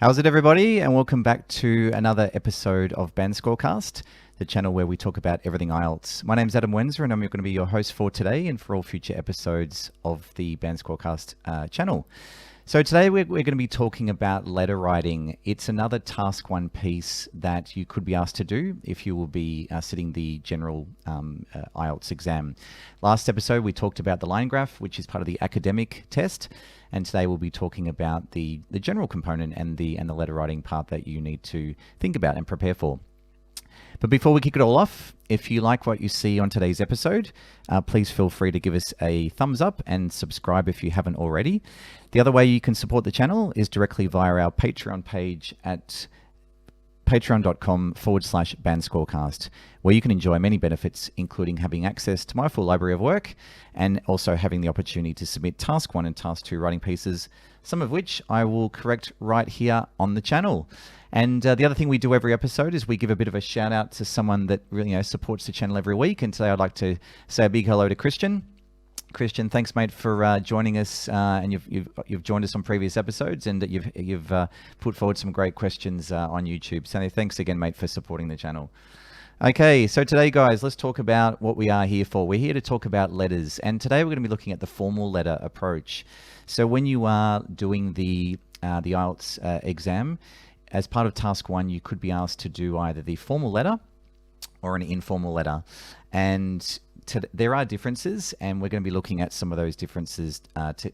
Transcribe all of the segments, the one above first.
How's it, everybody? And welcome back to another episode of BandscoreCast, the channel where we talk about everything IELTS. My name's Adam Wenzer, and I'm going to be your host for today and for all future episodes of the BandscoreCast channel. So today we're going to be talking about letter writing. It's another Task 1 piece that you could be asked to do if you will be sitting the general IELTS exam. Last episode we talked about the line graph, which is part of the academic test. And today we'll be talking about the general component and the letter writing part that you need to think about and prepare for. But before we kick it all off, if you like what you see on today's episode, please feel free to give us a thumbs up and subscribe if you haven't already. The other way you can support the channel is directly via our Patreon page at patreon.com/BandscoreCast, where you can enjoy many benefits, including having access to my full library of work and also having the opportunity to submit Task 1 and Task 2 writing pieces, some of which I will correct right here on the channel. And the other thing we do every episode is we give a bit of a shout out to someone that really supports the channel every week. And today I'd like to say a big hello to Christian. Christian, thanks, mate, for joining us, and you've joined us on previous episodes, and you've put forward some great questions on YouTube. So thanks again, mate, for supporting the channel. Okay, so today, guys, let's talk about what we are here for. We're here to talk about letters, and today we're going to be looking at the formal letter approach. So when you are doing the IELTS exam, as part of Task 1, you could be asked to do either the formal letter or an informal letter, and there are differences, and we're going to be looking at some of those differences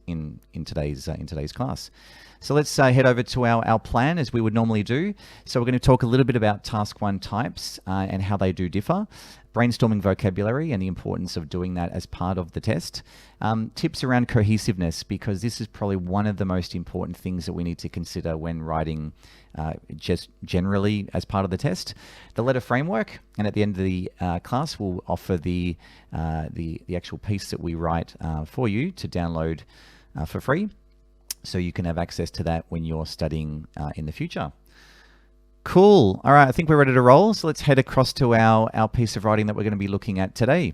in today's class. So let's head over to our plan as we would normally do. So we're going to talk a little bit about Task 1 types and how they do differ, brainstorming vocabulary and the importance of doing that as part of the test, tips around cohesiveness, because this is probably one of the most important things that we need to consider when writing just generally as part of the test, the letter framework, and at the end of the class we'll offer the actual piece that we write for you to download for free, so you can have access to that when you're studying in the future. Cool. All right, I think we're ready to roll. So let's head across to our piece of writing that we're going to be looking at today.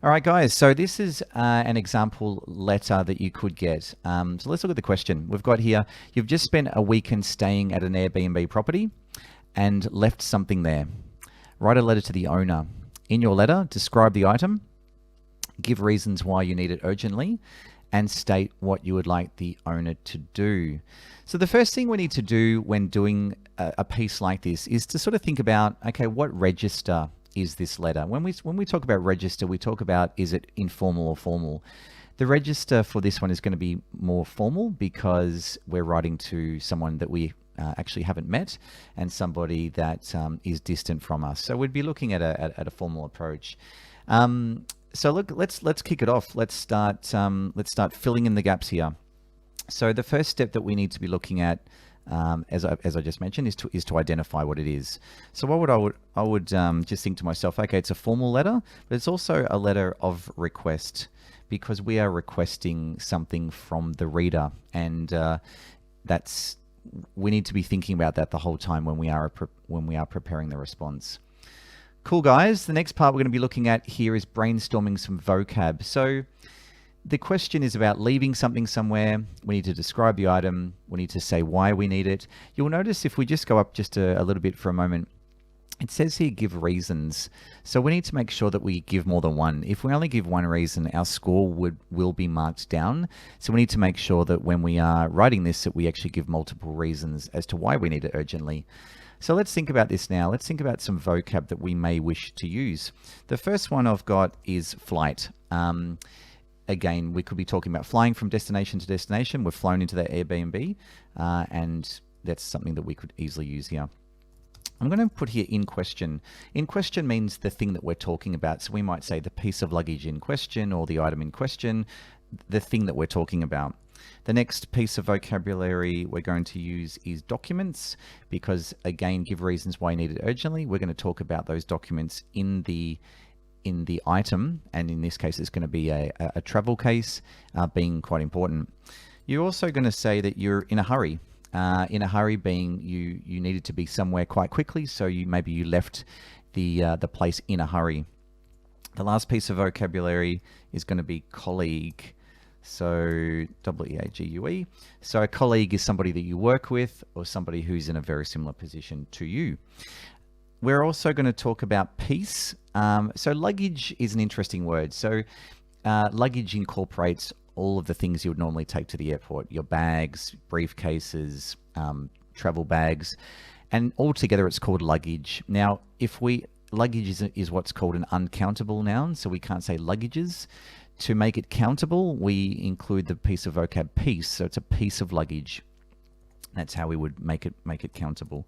All right, guys, so this is an example letter that you could get. So let's look at the question. We've got here, you've just spent a weekend staying at an Airbnb property and left something there. Write a letter to the owner. In your letter, describe the item, give reasons why you need it urgently, and state what you would like the owner to do. So the first thing we need to do when doing a piece like this is to sort of think about, okay, what register is this letter? When we talk about register, we talk about, is it informal or formal? The register for this one is going to be more formal because we're writing to someone that we actually haven't met and somebody that is distant from us. So we'd be looking at a formal approach. So look, let's kick it off. Let's start filling in the gaps here. So the first step that we need to be looking at, as I just mentioned, is to identify what it is. So what I would just think to myself, okay, it's a formal letter, but it's also a letter of request, because we are requesting something from the reader, and we need to be thinking about that the whole time when we are preparing the response. Cool, guys. The next part we're going to be looking at here is brainstorming some vocab. So the question is about leaving something somewhere. We need to describe the item. We need to say why we need it. You'll notice if we just go up just a little bit for a moment, it says here give reasons. So we need to make sure that we give more than one. If we only give one reason, our score will be marked down. So we need to make sure that when we are writing this, that we actually give multiple reasons as to why we need it urgently. So let's think about this now. Let's think about some vocab that we may wish to use. The first one I've got is flight. Again, we could be talking about flying from destination to destination. We've flown into that Airbnb, and that's something that we could easily use here. I'm going to put here in question. In question means the thing that we're talking about. So we might say the piece of luggage in question or the item in question, the thing that we're talking about. The next piece of vocabulary we're going to use is documents, because again, give reasons why you need it urgently. We're going to talk about those documents in the item, and in this case it's going to be a travel case, being quite important. You're also going to say that you're in a hurry. In a hurry being you needed to be somewhere quite quickly, so maybe you left the place in a hurry. The last piece of vocabulary is going to be colleague. So W-E-A-G-U-E. So a colleague is somebody that you work with or somebody who's in a very similar position to you. We're also going to talk about piece. So luggage is an interesting word. So luggage incorporates all of the things you would normally take to the airport, your bags, briefcases, travel bags, and altogether it's called luggage. Now, luggage is what's called an uncountable noun, so we can't say luggages. To make it countable, we include the piece of vocab piece, so it's a piece of luggage. That's how we would make it countable.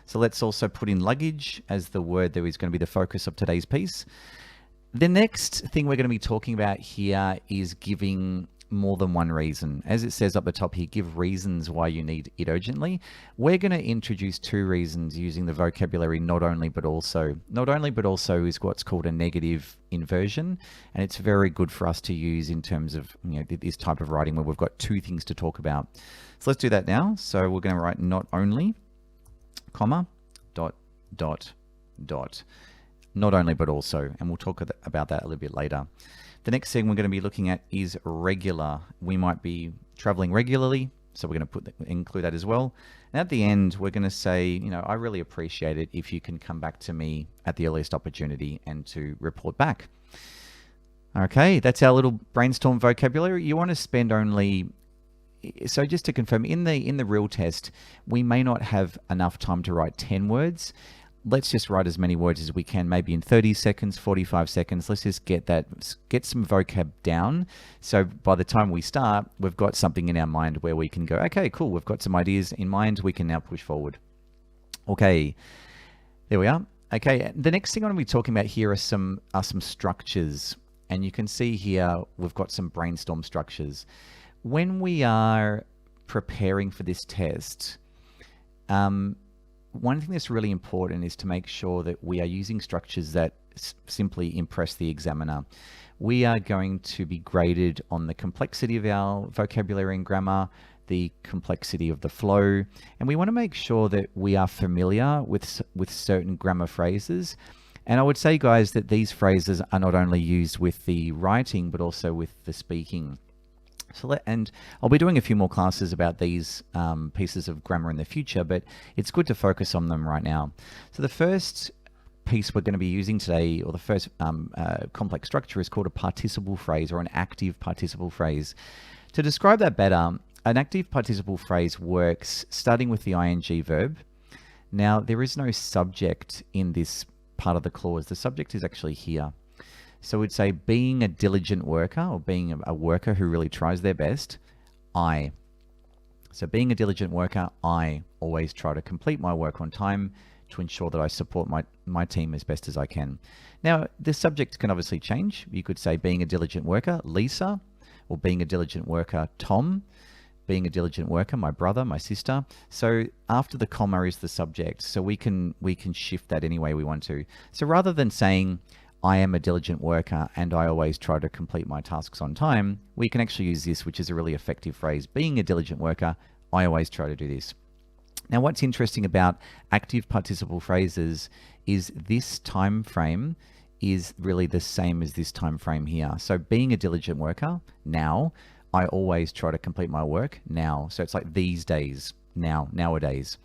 So let's also put in luggage as the word that is going to be the focus of today's piece. The next thing we're going to be talking about here is giving more than one reason. As it says up the top here, give reasons why you need it urgently. We're going to introduce 2 reasons using the vocabulary not only but also. Not only but also is what's called a negative inversion, and it's very good for us to use in terms of this type of writing where we've got 2 things to talk about. So let's do that now. So we're going to write not only, comma, dot, dot, dot. Not only but also, and we'll talk about that a little bit later. The next thing we're going to be looking at is regular. We might be traveling regularly, so we're going to include that as well. And at the end, we're going to say, I really appreciate it if you can come back to me at the earliest opportunity and to report back. Okay, that's our little brainstorm vocabulary. You want to spend only, so just to confirm, in the real test, we may not have enough time to write 10 words. Let's just write as many words as we can, maybe in 30 seconds, 45 seconds. Let's just get some vocab down. So by the time we start, we've got something in our mind where we can go, okay, cool, we've got some ideas in mind, we can now push forward. Okay, there we are. Okay, the next thing I'm going to be talking about here are some structures. And you can see here, we've got some brainstorm structures. When we are preparing for this test, one thing that's really important is to make sure that we are using structures that simply impress the examiner. We are going to be graded on the complexity of our vocabulary and grammar, the complexity of the flow, and we want to make sure that we are familiar with certain grammar phrases. And I would say, guys, that these phrases are not only used with the writing, but also with the speaking. And I'll be doing a few more classes about these pieces of grammar in the future, but it's good to focus on them right now. So the first piece we're going to be using today, or the first complex structure, is called a participle phrase or an active participle phrase. To describe that better, an active participle phrase works starting with the ing verb. Now, there is no subject in this part of the clause. The subject is actually here. So we'd say being a diligent worker, or being a worker who really tries their best, I. So being a diligent worker, I always try to complete my work on time to ensure that I support my team as best as I can. Now, the subject can obviously change. You could say being a diligent worker, Lisa, or being a diligent worker, Tom, being a diligent worker, my brother, my sister. So after the comma is the subject, so we can shift that any way we want to. So rather than saying, I am a diligent worker and I always try to complete my tasks on time, we can actually use this, which is a really effective phrase. Being a diligent worker, I always try to do this. Now, what's interesting about active participle phrases is this time frame is really the same as this time frame here. So being a diligent worker, now, I always try to complete my work, now. So it's like these days, now, nowadays.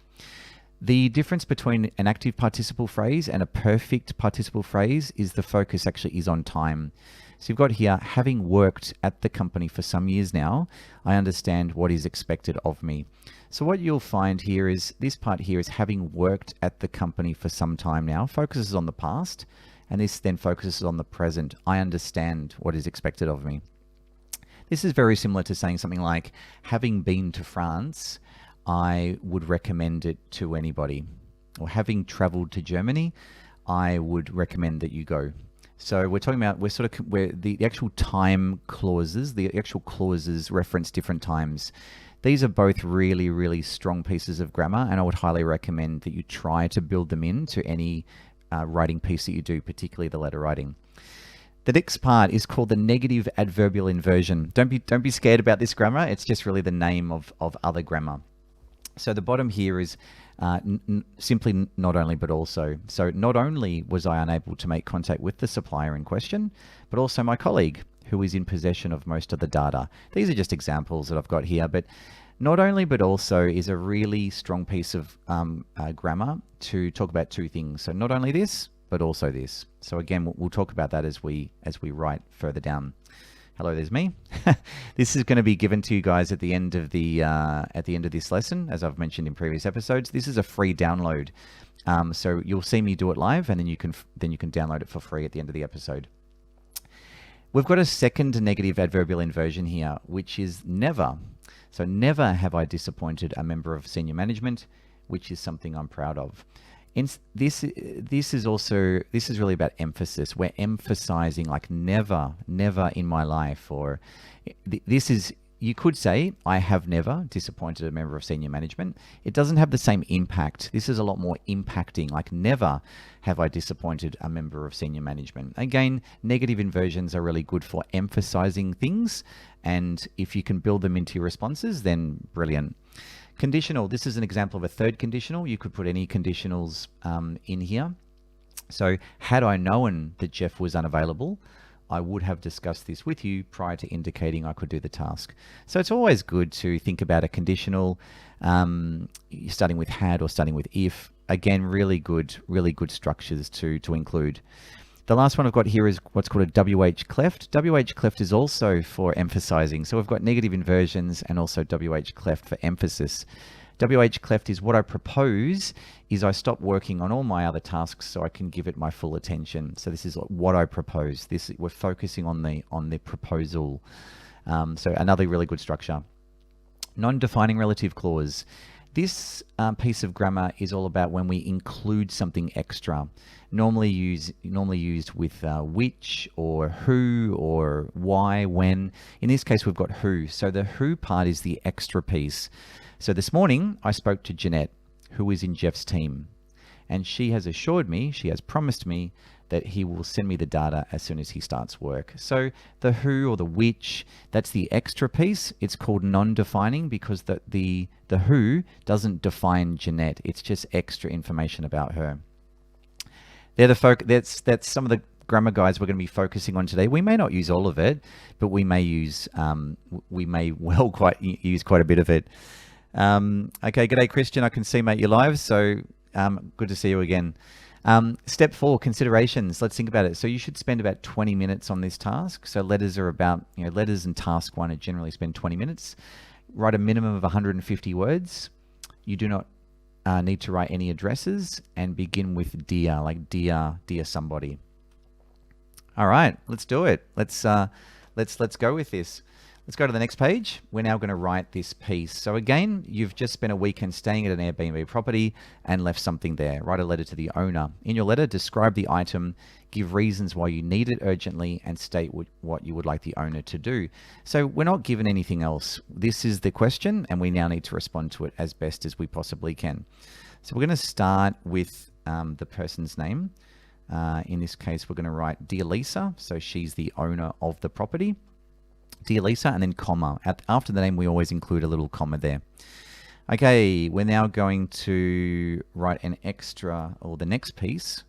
The difference between an active participle phrase and a perfect participle phrase is the focus actually is on time. So you've got here, having worked at the company for some years now, I understand what is expected of me. So what you'll find here is, this part here is having worked at the company for some time now, focuses on the past, and this then focuses on the present. I understand what is expected of me. This is very similar to saying something like, having been to France, I would recommend it to anybody. Or having traveled to Germany, I would recommend that you go. So we're talking about, where the actual time clauses, the actual clauses reference different times. These are both really, really strong pieces of grammar, and I would highly recommend that you try to build them into any writing piece that you do, particularly the letter writing. The next part is called the negative adverbial inversion. Don't be scared about this grammar. It's just really the name of other grammar. So the bottom here is simply not only but also. So not only was I unable to make contact with the supplier in question, but also my colleague who is in possession of most of the data. These are just examples that I've got here, but not only but also is a really strong piece of grammar to talk about two things. So not only this, but also this. So again, we'll talk about that as we write further down. Hello, there's me. This is going to be given to you guys at the end of this lesson, as I've mentioned in previous episodes. This is a free download, so you'll see me do it live, and then you can download it for free at the end of the episode. We've got a second negative adverbial inversion here, which is never. So never have I disappointed a member of senior management, which is something I'm proud of. This is really about emphasis. We're emphasizing like never in my life, or this is, you could say, I have never disappointed a member of senior management. It doesn't have the same impact. This is a lot more impacting, like never have I disappointed a member of senior management. Again, negative inversions are really good for emphasizing things, and if you can build them into your responses, then brilliant. Conditional, this is an example of a third conditional. You could put any conditionals in here. So had I known that Jeff was unavailable, I would have discussed this with you prior to indicating I could do the task. So it's always good to think about a conditional, starting with had or starting with if. Again, really good structures to include. The last one I've got here is what's called a WH cleft. WH cleft is also for emphasizing. So we've got negative inversions and also WH cleft for emphasis. WH cleft is what I propose is I stop working on all my other tasks so I can give it my full attention. So this is what I propose. We're focusing on the proposal. So another really good structure. Non-defining relative clause. This piece of grammar is all about when we include something extra. Normally used with which or who or why, when. In this case, we've got who. So the who part is the extra piece. So this morning, I spoke to Jeanette, who is in Jeff's team. And she has assured me, she has promised me, that he will send me the data as soon as he starts work. So the who or the which, that's the extra piece. It's called non-defining because the who doesn't define Jeanette. It's just extra information about her. That's some of the grammar guides we're going to be focusing on today. We may not use all of it, but we may use use quite a bit of it. Okay, g'day Christian. I can see, mate, you're live, so good to see you again. Step 4, considerations. Let's think about it. So you should spend about 20 minutes on this task. So letters are about, letters in task 1 are generally spend 20 minutes. Write a minimum of 150 words. You do not need to write any addresses, and begin with dear, like dear somebody. All right, let's do it. Let's go with this. Let's go to the next page. We're now going to write this piece. So again, you've just spent a weekend staying at an Airbnb property and left something there. Write a letter to the owner. In your letter, describe the item, give reasons why you need it urgently, and state what you would like the owner to do. So we're not given anything else. This is the question, and we now need to respond to it as best as we possibly can. So we're going to start with the person's name. In this case, we're going to write Dear Lisa. So she's the owner of the property. Dear Lisa, and then comma. After the name, we always include a little comma there. Okay, we're now going to write an extra, or the next piece.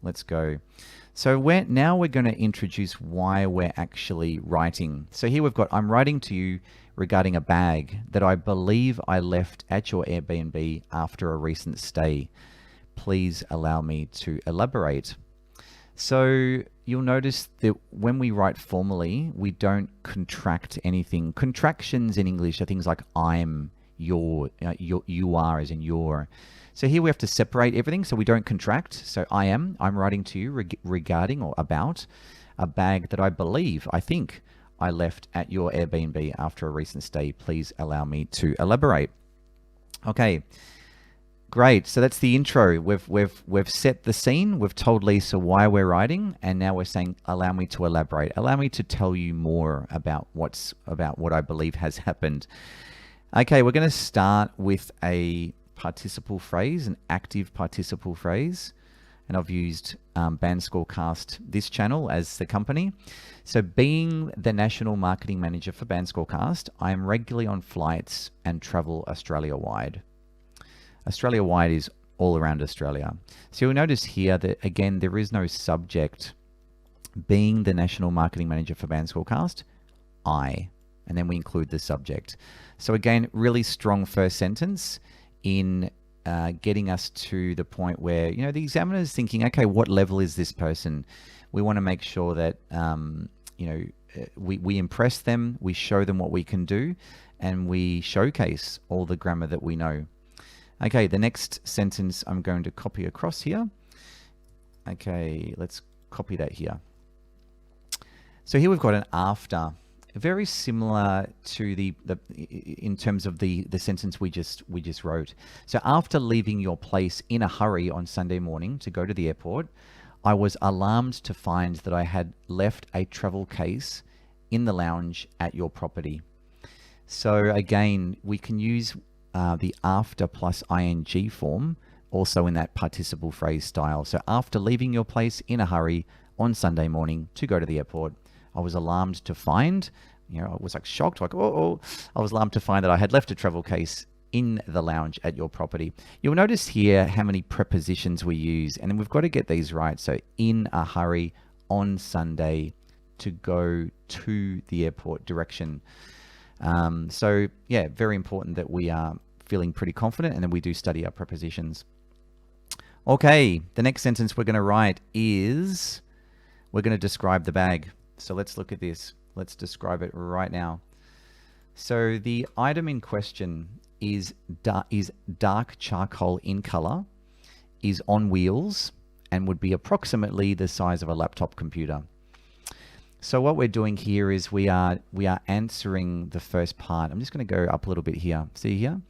Let's go. So now we're going to introduce why we're actually writing. So here we've got, I'm writing to you regarding a bag that I believe I left at your Airbnb after a recent stay. Please allow me to elaborate. So you'll notice that when we write formally, we don't contract anything. Contractions in English are things like I'm, your, you are as in your. So here we have to separate everything so we don't contract. So I'm writing to you regarding or about a bag that I think I left at your Airbnb after a recent stay. Please allow me to elaborate. Okay. Great. So that's the intro. We've set the scene. We've told Lisa why we're writing, and now we're saying, allow me to elaborate. Allow me to tell you more about what I believe has happened. Okay, we're going to start with a participle phrase, an active participle phrase, and I've used BandscoreCast, this channel, as the company. So being the national marketing manager for BandscoreCast, I am regularly on flights and travel Australia-wide. Australia-wide is all around Australia. So you'll notice here that, again, there is no subject Being the National Marketing Manager for BandscoreCast, I. And then we include the subject. So again, really strong first sentence in getting us to the point where, you know, the examiner is thinking, okay, what level is this person? We want to make sure that, you know, we impress them, we show them what we can do, and we showcase all the grammar that we know. Okay, the next sentence I'm going to copy across here. Okay, let's copy that here. So here we've got an after, very similar to the in terms of the sentence we just wrote. So after leaving your place in a hurry on Sunday morning to go to the airport, I was alarmed to find that I had left a travel case in the lounge at your property. So again, we can use the after plus ing form also in that participle phrase style. So after leaving your place in a hurry on Sunday morning to go to the airport, I was alarmed to find, you know, I was like shocked, like, oh, I was alarmed to find that I had left a travel case in the lounge at your property. You'll notice here how many prepositions we use, and then we've got to get these right. So in a hurry on Sunday to go to the airport direction. So yeah, very important that we are feeling pretty confident and then we do study our prepositions. Okay, the next sentence we're going to write is, we're going to describe the bag. So let's look at this. Let's describe it right now. So the item in question is dark charcoal in color, is on wheels, and would be approximately the size of a laptop computer. So what we're doing here is we are answering the first part. I'm just going to go up a little bit here. See here?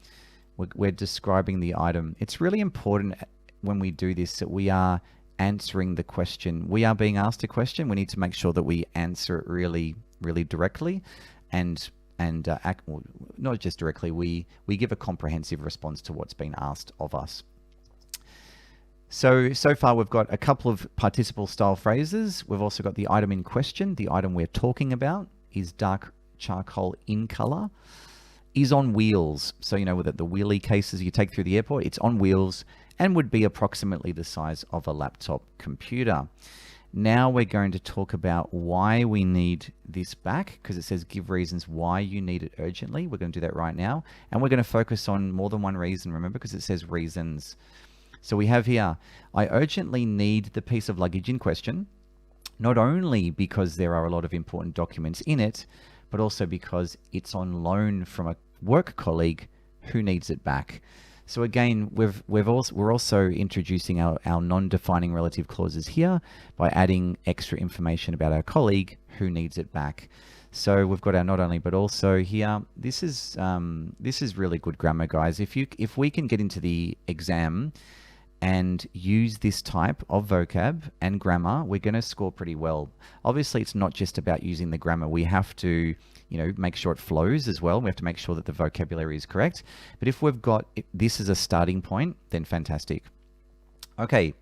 We're describing the item. It's really important when we do this that we are answering the question. We are being asked a question. We need to make sure that we answer it really, really directly, and well, not just directly. We give a comprehensive response to what's been asked of us. So far we've got a couple of participle style phrases. We've also got the item in question. The item we're talking about is dark charcoal in color, is on wheels. So, you know, with the wheelie cases you take through the airport, it's on wheels and would be approximately the size of a laptop computer. Now we're going to talk about why we need this back, because it says give reasons why you need it urgently. We're going to do that right now. And we're going to focus on more than one reason, remember, because it says reasons. So we have here, I urgently need the piece of luggage in question, not only because there are a lot of important documents in it, but also because it's on loan from a work colleague who needs it back. So again, we're also introducing our non-defining relative clauses here by adding extra information about our colleague who needs it back. So we've got our not only but also here. This is really good grammar, guys. If we can get into the exam and use this type of vocab and grammar, we're going to score pretty well. Obviously, it's not just about using the grammar. We have to, you know, make sure it flows as well. We have to make sure that the vocabulary is correct. But if we've got this as a starting point, then fantastic. Okay,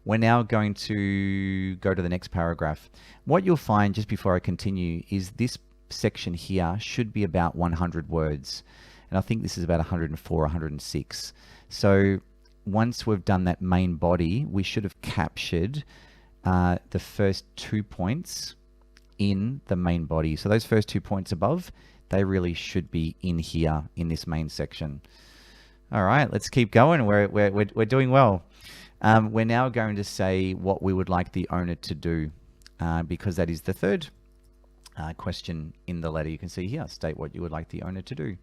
we're now going to go to the next paragraph. What you'll find just before I continue is this section here should be about 100 words. And I think this is about 104, 106. So once we've done that main body, we should have captured the first 2 points in the main body. So those first 2 points above, they really should be in here in this main section. All right, let's keep going. We're doing well. We're now going to say what we would like the owner to do, because that is the third question in the letter. You can see here, state what you would like the owner to do.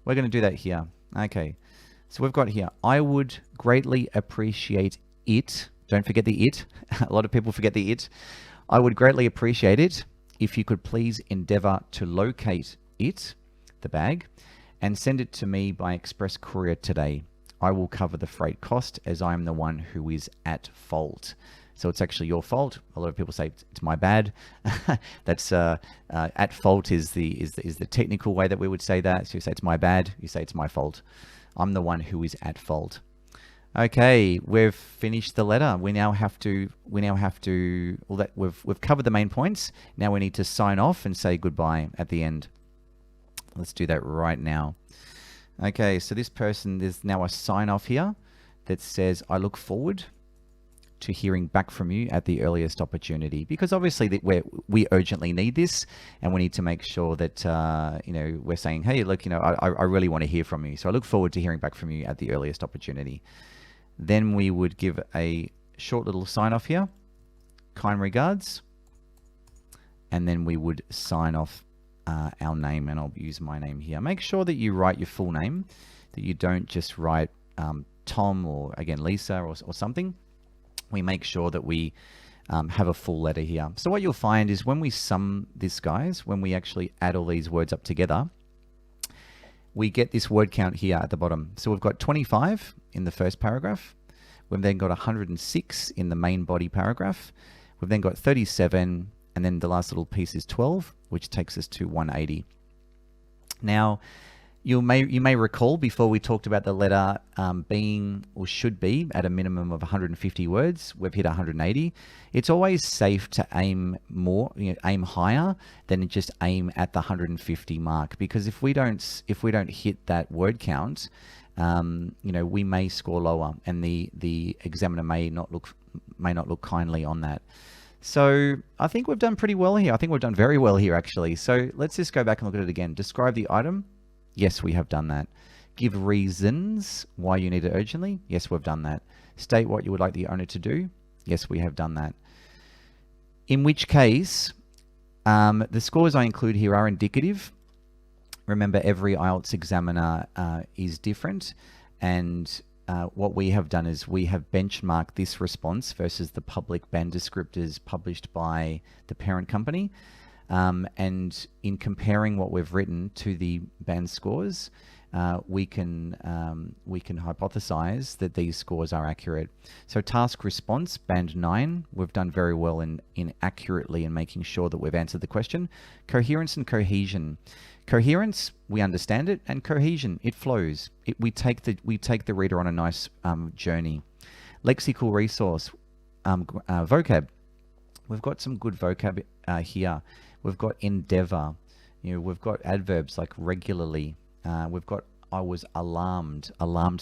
We're going to do that here. Okay. So we've got here, I would greatly appreciate it. Don't forget the it. A lot of people forget the it. I would greatly appreciate it if you could please endeavor to locate it, the bag, and send it to me by express courier today. I will cover the freight cost as I am the one who is at fault. So it's actually your fault. A lot of people say it's my bad. That's at fault is the technical way that we would say that. So you say it's my bad. You say it's my fault. I'm the one who is at fault. Okay, we've finished the letter. We now have to. Well, that we've covered the main points. Now we need to sign off and say goodbye at the end. Let's do that right now. Okay, so this person, there's now a sign off here that says, I look forward to hearing back from you at the earliest opportunity, because obviously we urgently need this, and we need to make sure that we're saying, hey, look, I really want to hear from you, so I look forward to hearing back from you at the earliest opportunity. Then we would give a short little sign off here, kind regards, and then we would sign off our name, and I'll use my name here. Make sure that you write your full name, that you don't just write Tom or again Lisa or something. We make sure that we have a full letter here. So what you'll find is when we sum this, guys, when we actually add all these words up together, we get this word count here at the bottom. So we've got 25 in the first paragraph. We've then got 106 in the main body paragraph. We've then got 37, and then the last little piece is 12, which takes us to 180. Now, you may recall before we talked about the letter being or should be at a minimum of 150 words. We've hit 180. It's always safe to aim more, aim higher than just aim at the 150 mark, because if we don't hit that word count, we may score lower, and the examiner may not look kindly on that. So I think we've done pretty well here. I think we've done very well here, actually. So let's just go back and look at it again. Describe the item. Yes, we have done that. Give reasons why you need it urgently. Yes, we've done that. State what you would like the owner to do. Yes, we have done that. In which case, the scores I include here are indicative. Remember, every IELTS examiner is different, and what we have done is we have benchmarked this response versus the public band descriptors published by the parent company. And in comparing what we've written to the band scores, we can hypothesize that these scores are accurate. So task response, band 9, we've done very well in accurately in making sure that we've answered the question. Coherence and cohesion. Coherence, we understand it, and cohesion, it flows. We take the reader on a nice journey. Lexical resource, vocab. We've got some good vocab here. We've got endeavor. We've got adverbs like regularly. We've got I was alarmed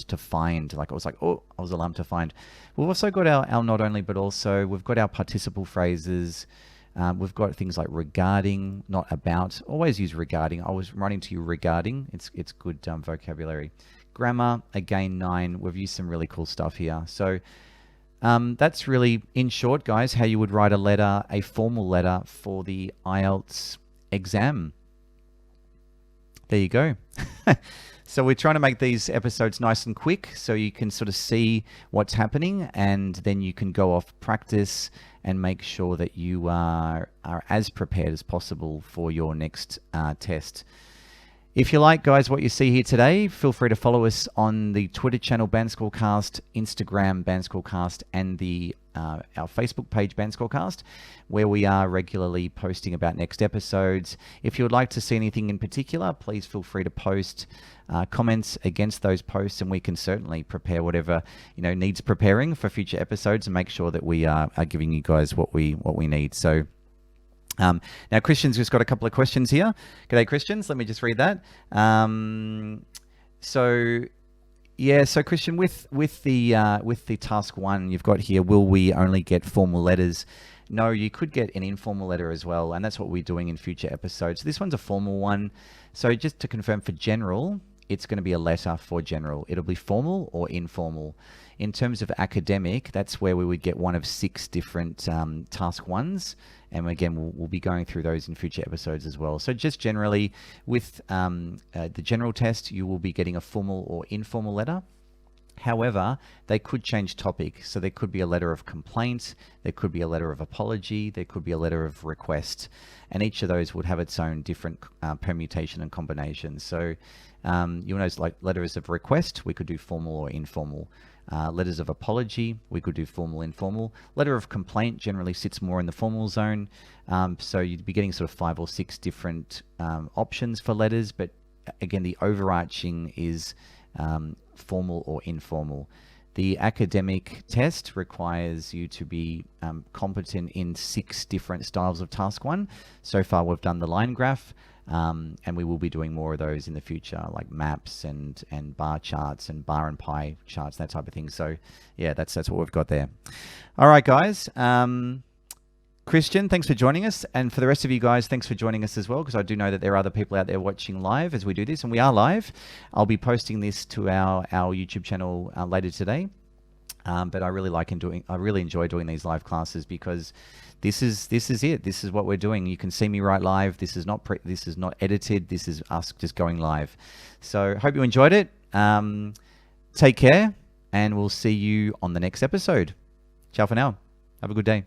to find. Like I was like, oh, I was alarmed to find. We've also got our not only, but also we've got our participle phrases. We've got things like regarding, not about. Always use regarding. I was writing to you regarding. It's good vocabulary. Grammar, again, 9. We've used some really cool stuff here. So that's really, in short, guys, how you would write a letter, a formal letter for the IELTS exam. There you go. So we're trying to make these episodes nice and quick so you can sort of see what's happening, and then you can go off, practice, and make sure that you are as prepared as possible for your next test. If you like, guys, what you see here today, feel free to follow us on the Twitter channel BandscoreCast, Instagram BandscoreCast, and our Facebook page BandscoreCast, where we are regularly posting about next episodes. If you would like to see anything in particular, please feel free to post comments against those posts, and we can certainly prepare whatever needs preparing for future episodes and make sure that we are giving you guys what we need. So. Now, Christian's just got a couple of questions here. G'day, Christians. Let me just read that. So Christian, with the task 1 you've got here, will we only get formal letters? No, you could get an informal letter as well, and that's what we're doing in future episodes. This one's a formal one. So just to confirm, for general, it's going to be a letter for general. It'll be formal or informal. In terms of academic, that's where we would get one of 6 different task 1s. And again, we'll be going through those in future episodes as well. So just generally, with the general test, you will be getting a formal or informal letter. However, they could change topic. So there could be a letter of complaint, there could be a letter of apology, there could be a letter of request. And each of those would have its own different permutation and combination. So you'll notice, like letters of request, we could do formal or informal. Letters of apology, we could do formal, informal. Letter of complaint generally sits more in the formal zone. So you'd be getting sort of 5 or 6 different options for letters, but again, the overarching is formal or informal. The academic test requires you to be competent in 6 different styles of task 1. So far we've done the line graph, and we will be doing more of those in the future, like maps and bar charts and bar and pie charts, that type of thing. So yeah, that's what we've got there. All right, guys. Christian, thanks for joining us. And for the rest of you guys, thanks for joining us as well, because I do know that there are other people out there watching live as we do this, and we are live. I'll be posting this to our YouTube channel later today. But I really enjoy doing these live classes, because this is it. This is what we're doing. You can see me right live. This is not edited. This is us just going live. So hope you enjoyed it. Take care, and we'll see you on the next episode. Ciao for now. Have a good day.